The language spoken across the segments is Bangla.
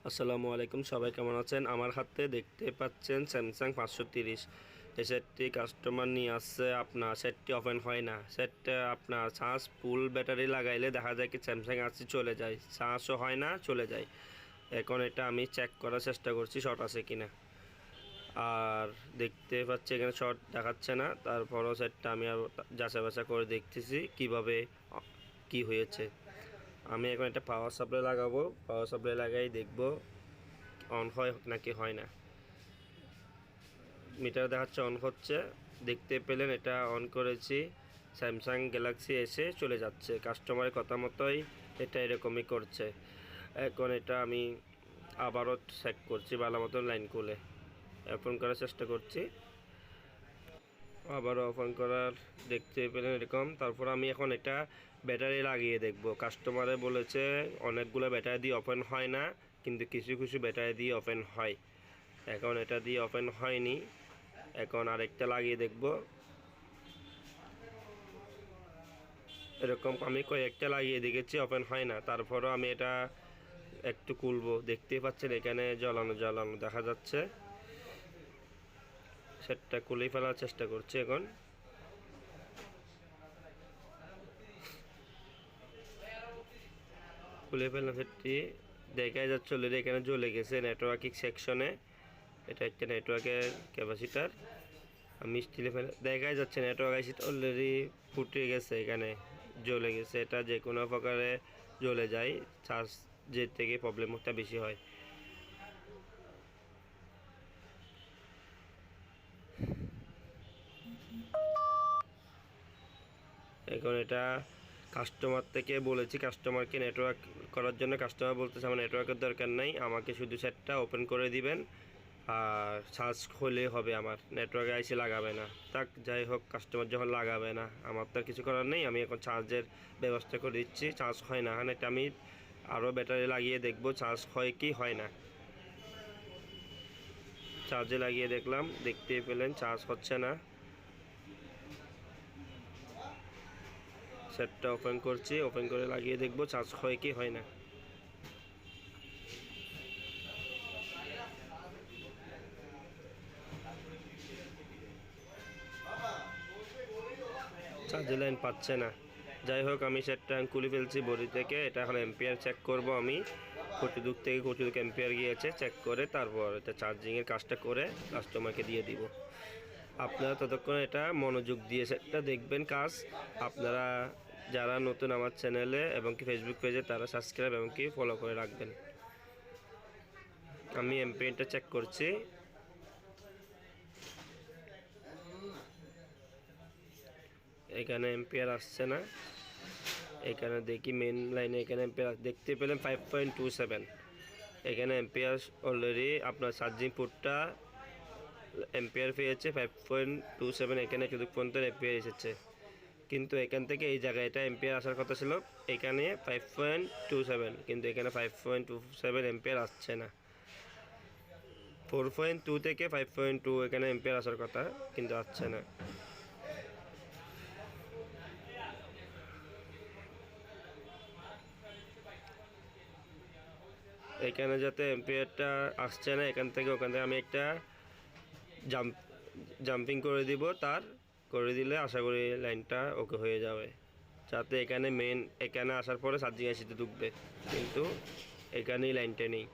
আসসালামু আলাইকুম, সবাই কেমন আছেন? আমার হাতে দেখতে পাচ্ছেন SM-530। এই সেটটি কাস্টমার নিয়ে আসছে, আপনার সেটটি ওপেন হয় না। সেটটা আপনার চার্জ ফুল ব্যাটারি লাগাইলে দেখা যায় কি স্যামসাং আসছে চলে যায়, চার্জও হয় না, চলে যায়। এখন এটা আমি চেক করার চেষ্টা করছি শর্ট আছে কিনা। আর দেখতে পাচ্ছি এখানে শর্ট দেখাচ্ছে না, তারপরও সেটটা আমি আর যাচাই বাছাই করে দেখতেছি কিভাবে কি হয়েছে। আমি এখন একটা পাওয়ার সাপ্লাই লাগাবো, পাওয়ার সাপ্লাই লাগাই দেখব অন হয় নাকি হয় না। মিটার দেখাচ্ছে অন হচ্ছে, দেখতে পেলেন এটা অন করেছি, স্যামসাং গ্যালাক্সি এসে চলে যাচ্ছে। কাস্টমারের কথা মতোই এটা এরকমই করছে। এখন এটা আমি আবারও চেক করছি ভালো মতন লাইন খুলে ওপেন করার চেষ্টা করছি, আবারও ওপেন করার দেখতে পেলেন এরকম। তারপর আমি এখন এটা ব্যাটারি লাগিয়ে দেখব। কাস্টমারে বলেছে অনেকগুলো ব্যাটারি দিয়ে ওপেন হয় না, কিন্তু কিছু কিছু ব্যাটারি দিয়ে ওপেন হয়। এখন এটা দিয়ে ওপেন হয়নি, এখন আরেকটা লাগিয়ে দেখব। এরকম আমি কয়েকটা লাগিয়ে দেখেছি ওপেন হয় না, তারপরও আমি এটা একটু খুলবো। দেখতেই পাচ্ছেন এখানে জ্বালানো জ্বালানো দেখা যাচ্ছে। সেটটা খুলে ফেলার চেষ্টা করছি এখন। খুলে ফেলার সেটটি দেখা যাচ্ছে অলরেডি এখানে জ্বলে গেছে নেটওয়ার্কিং সেকশনে। এটা একটা নেটওয়ার্কের ক্যাপাসিটার। আমি স্টিলে ফেলে দেখা যাচ্ছে নেটওয়ার্ক আইসি অলরেডি ফুটে গেছে, এখানে জ্বলে গেছে। এটা যে কোনো প্রকারে জ্বলে যায়, চার্জের থেকে প্রবলেমটা বেশি হয়। এখন এটা কাস্টমার থেকে বলেছি, কাস্টমারকে নেটওয়ার্ক করার জন্য। কাস্টমার বলতেছে আমার নেটওয়ার্কের দরকার নাই, আমাকে শুধু সেটটা ওপেন করে দিবেন আর চার্জ হলেই হবে, আমার নেটওয়ার্কে আইসি লাগাবে না। তাক যাই হোক, কাস্টমার যখন লাগাবে না আমার তো কিছু করার নেই। আমি এখন চার্জের ব্যবস্থা করে দিচ্ছি। চার্জ হয় না, এখানে আমি আরও ব্যাটারি লাগিয়ে দেখব চার্জ হয় কি হয় না। চার্জে লাগিয়ে দেখলাম, দেখতেই পেলেন চার্জ হচ্ছে না। সেটটা ওপেন করছি, ওপেন করে লাগিয়ে দেখব চার্জ হয় কি হয় না। চার্জের লাইন পাচ্ছে না। যাই হোক, আমি সেটটা খুলে ফেলছি বডি থেকে। এটা এখন এম্পিয়ার চেক করব আমি, কতদূর থেকে কতদূর এম্পিয়ার গিয়েছে চেক করে তারপর এটা চার্জিংয়ের কাজটা করে কাস্টমারকে দিয়ে দিব। আপনারা ততক্ষণ এটা মনোযোগ দিয়ে সেটটা দেখবেন কাজ। আপনারা যারা নতুন আমার চ্যানেলে এবং কি ফেসবুক পেজে, তারা সাবস্ক্রাইব এবং কি ফলো করে রাখবেন। আমি এম্পিয়ারটা চেক করছি। এখানে এম্পিয়ার আসছে না। এখানে দেখি মেন লাইনে এখানে এম্পিয়ার দেখতে পেলেন 5.27। এখানে এম্পিয়ার অলরেডি আপনার চার্জিং পোর্টটা এম্পিয়ার পেয়েছে 5.27। এখানে কিছু পর্যন্ত এম্পিয়ার এসেছে, কিন্তু এখান থেকে এই জায়গায় এটা এম্পিয়ার আসার কথা ছিল এখানে 5.27, কিন্তু এখানে 5.27 এম্পিয়ার আসছে না। 4.2 থেকে 5.2 এখানে এম্পিয়ার আসার কথা, কিন্তু আসছে না। এখানে যাতে এম্পিয়ারটা আসছে না, এখান থেকে ওখান থেকে আমি একটা জাম্পিং করে দিব, তার করে দিলে আশা করি লাইনটা ওকে হয়ে যাবে। যাতে এখানে মেন এখানে আসার পরে চার্জিং আইসিতে ঢুকবে, কিন্তু এখানেই লাইনটা নেই।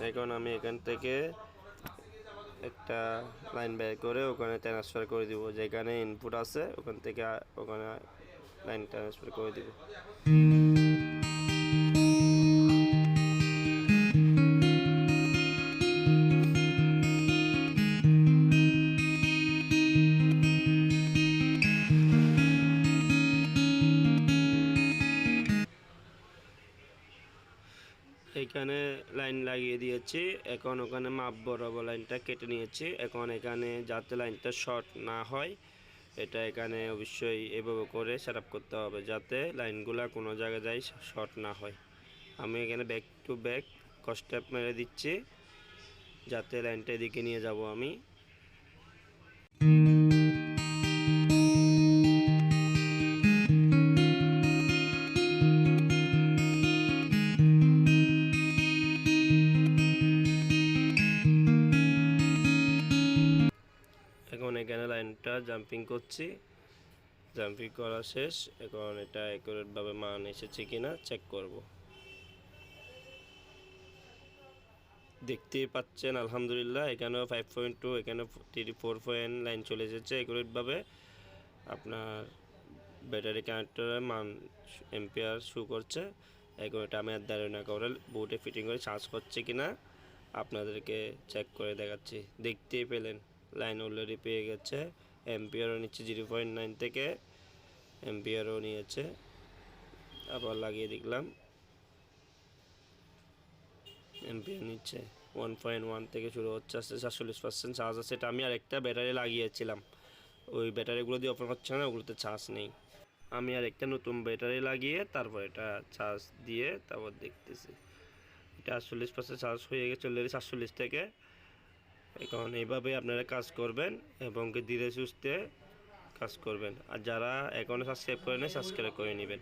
এখন আমি এখান থেকে একটা লাইন বের করে ওখানে ট্রান্সফার করে দিব, যেখানে ইনপুট আছে ওখান থেকে ওখানে লাইন ট্রান্সফার করে দিব। এখানে লাইন লাগিয়ে দিয়েছি, এখন ওখানে মাপ বরাবর লাইনটা কেটে নিয়েছি। এখন এখানে যাতে লাইনটা শর্ট না হয়, এটা এখানে অবশ্যই এভাবে করে সেট আপ করতে হবে যাতে লাইনগুলা কোনো জায়গায় যাই শর্ট না হয়। আমি এখানে ব্যাক টু ব্যাক স্টেপ মেরে দিচ্ছি যাতে লাইনটা এদিকে নিয়ে যাব আমি। জাম্পিং করছি, জাম্পিং করা শেষ। এখন এটা অ্যাকুরেটভাবে মান এসেছে কিনা চেক করব। দেখতেই পাচ্ছেন আলহামদুলিল্লাহ এখানেও 5.2, এখানেও 4 পয়েন্ট লাইন চলে এসেছে অ্যাকুরেটভাবে। আপনার ব্যাটারি কানেক্টরের মান এম্পিয়ার শো করছে। এখন এটা আমি আর দেরি না করে বোর্ডে ফিটিং করে চার্জ করছে কিনা আপনাদেরকে চেক করে দেখাচ্ছি। দেখতেই পেলেন লাইন অলরেডি পেয়ে গেছে, এম্পিয়ারও নিচ্ছে 0.9 থেকে, এম্পিয়ারও নিয়েছে। আবার লাগিয়ে দেখলাম এম্পিয়ার নিচ্ছে 1.1 থেকে শুরু হচ্ছে, আসছে 47% চার্জ আছে। এটা আমি আরেকটা ব্যাটারি লাগিয়েছিলাম, ওই ব্যাটারিগুলো দিয়ে ওপেন হচ্ছে না, ওগুলোতে চার্জ নেই। আমি আরেকটা নতুন ব্যাটারি লাগিয়ে তারপর এটা চার্জ দিয়ে তারপর দেখতেছি। এটা 48% চার্জ হয়ে গেছে অলরেডি 47 থেকে। এখন এইভাবে আপনারা কাজ করবেন এবং ধীরে সুস্থে কাজ করবেন। আর যারা এখনও সাবস্ক্রাইব করেন সাবস্ক্রাইব করে নেবেন।